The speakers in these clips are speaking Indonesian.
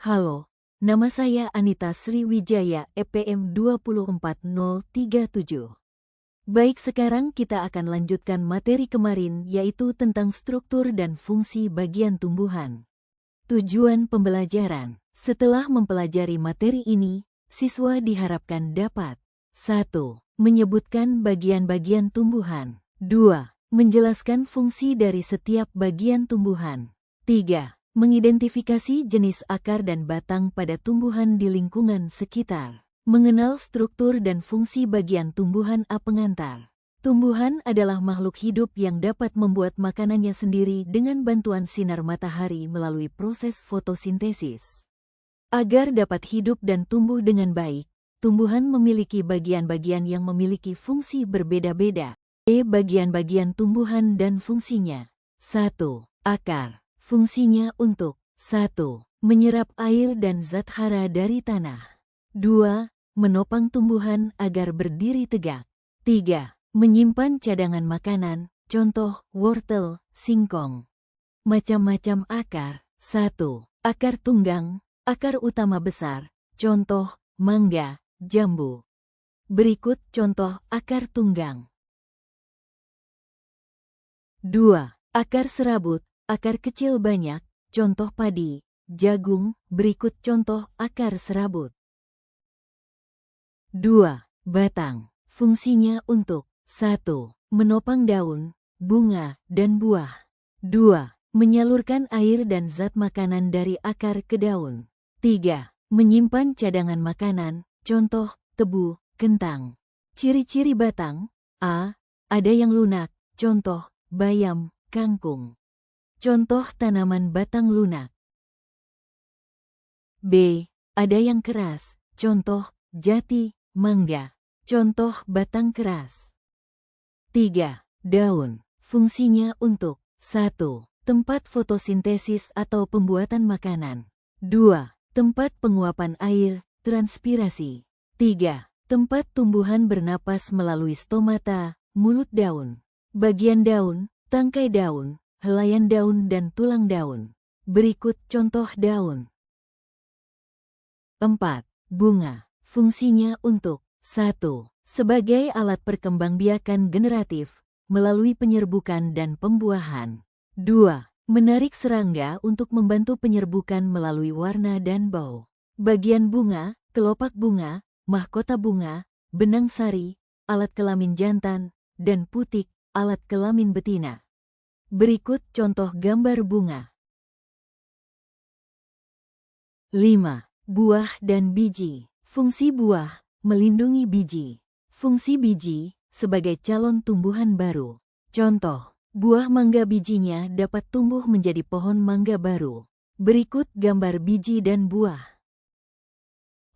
Halo, nama saya Anita Sriwijaya, EPM 240037. Baik, sekarang kita akan lanjutkan materi kemarin, yaitu tentang struktur dan fungsi bagian tumbuhan. Tujuan pembelajaran. Setelah mempelajari materi ini, siswa diharapkan dapat 1. Menyebutkan bagian-bagian tumbuhan. 2. Menjelaskan fungsi dari setiap bagian tumbuhan. 3. Mengidentifikasi jenis akar dan batang pada tumbuhan di lingkungan sekitar. Mengenal struktur dan fungsi bagian tumbuhan. Pengantar. Tumbuhan adalah makhluk hidup yang dapat membuat makanannya sendiri dengan bantuan sinar matahari melalui proses fotosintesis. Agar dapat hidup dan tumbuh dengan baik, tumbuhan memiliki bagian-bagian yang memiliki fungsi berbeda-beda. Bagian-bagian tumbuhan dan fungsinya. 1. Akar. Fungsinya untuk 1. Menyerap air dan zat hara dari tanah. 2. Menopang tumbuhan agar berdiri tegak. 3. Menyimpan cadangan makanan, contoh wortel, singkong. Macam-macam akar. 1. Akar tunggang, akar utama besar, contoh mangga, jambu. Berikut contoh akar tunggang. 2. Akar serabut, akar kecil banyak, contoh padi, jagung. Berikut contoh akar serabut. 2. Batang. Fungsinya untuk 1. Menopang daun, bunga, dan buah. 2. Menyalurkan air dan zat makanan dari akar ke daun. 3. Menyimpan cadangan makanan, contoh tebu, kentang. Ciri-ciri batang. A. Ada yang lunak, contoh bayam, kangkung. Contoh tanaman batang lunak. B. Ada yang keras, contoh jati, mangga. Contoh batang keras. 3. Daun. Fungsinya untuk 1. Tempat fotosintesis atau pembuatan makanan. 2. Tempat penguapan air, transpirasi. 3. Tempat tumbuhan bernapas melalui stomata, mulut daun. Bagian daun, tangkai daun, helaian daun dan tulang daun. Berikut contoh daun. 4. Bunga. Fungsinya untuk 1. Sebagai alat perkembangbiakan generatif, melalui penyerbukan dan pembuahan. 2. Menarik serangga untuk membantu penyerbukan melalui warna dan bau. Bagian bunga, kelopak bunga, mahkota bunga, benang sari, alat kelamin jantan, dan putik, alat kelamin betina. Berikut contoh gambar bunga. 5. Buah dan biji. Fungsi buah, melindungi biji. Fungsi biji, sebagai calon tumbuhan baru. Contoh, buah mangga bijinya dapat tumbuh menjadi pohon mangga baru. Berikut gambar biji dan buah.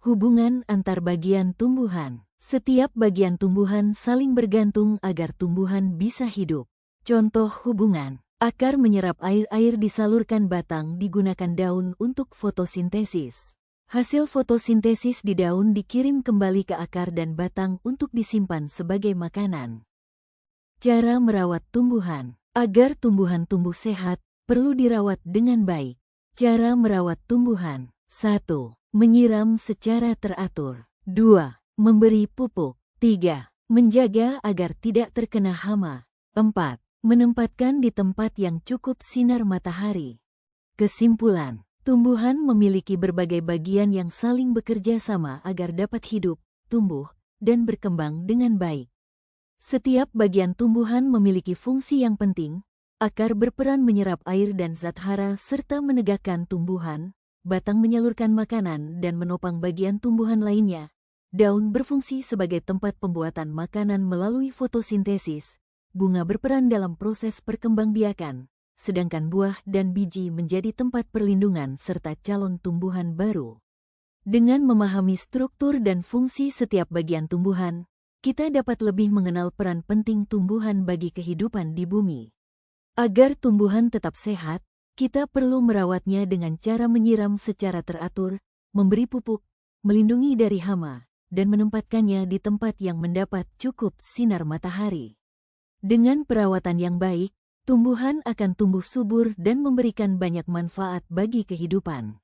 Hubungan antar bagian tumbuhan. Setiap bagian tumbuhan saling bergantung agar tumbuhan bisa hidup. Contoh hubungan. Akar menyerap air disalurkan batang digunakan daun untuk fotosintesis. Hasil fotosintesis di daun dikirim kembali ke akar dan batang untuk disimpan sebagai makanan. Cara merawat tumbuhan. Agar tumbuhan tumbuh sehat, perlu dirawat dengan baik. Cara merawat tumbuhan. 1. Menyiram secara teratur. 2. Memberi pupuk. 3. Menjaga agar tidak terkena hama. 4. Menempatkan di tempat yang cukup sinar matahari. Kesimpulan. Tumbuhan memiliki berbagai bagian yang saling bekerja sama agar dapat hidup, tumbuh, dan berkembang dengan baik. Setiap bagian tumbuhan memiliki fungsi yang penting. Akar berperan menyerap air dan zat hara serta menegakkan tumbuhan, batang menyalurkan makanan dan menopang bagian tumbuhan lainnya. Daun berfungsi sebagai tempat pembuatan makanan melalui fotosintesis. Bunga berperan dalam proses perkembangbiakan, sedangkan buah dan biji menjadi tempat perlindungan serta calon tumbuhan baru. Dengan memahami struktur dan fungsi setiap bagian tumbuhan, kita dapat lebih mengenal peran penting tumbuhan bagi kehidupan di bumi. Agar tumbuhan tetap sehat, kita perlu merawatnya dengan cara menyiram secara teratur, memberi pupuk, melindungi dari hama, dan menempatkannya di tempat yang mendapat cukup sinar matahari. Dengan perawatan yang baik, tumbuhan akan tumbuh subur dan memberikan banyak manfaat bagi kehidupan.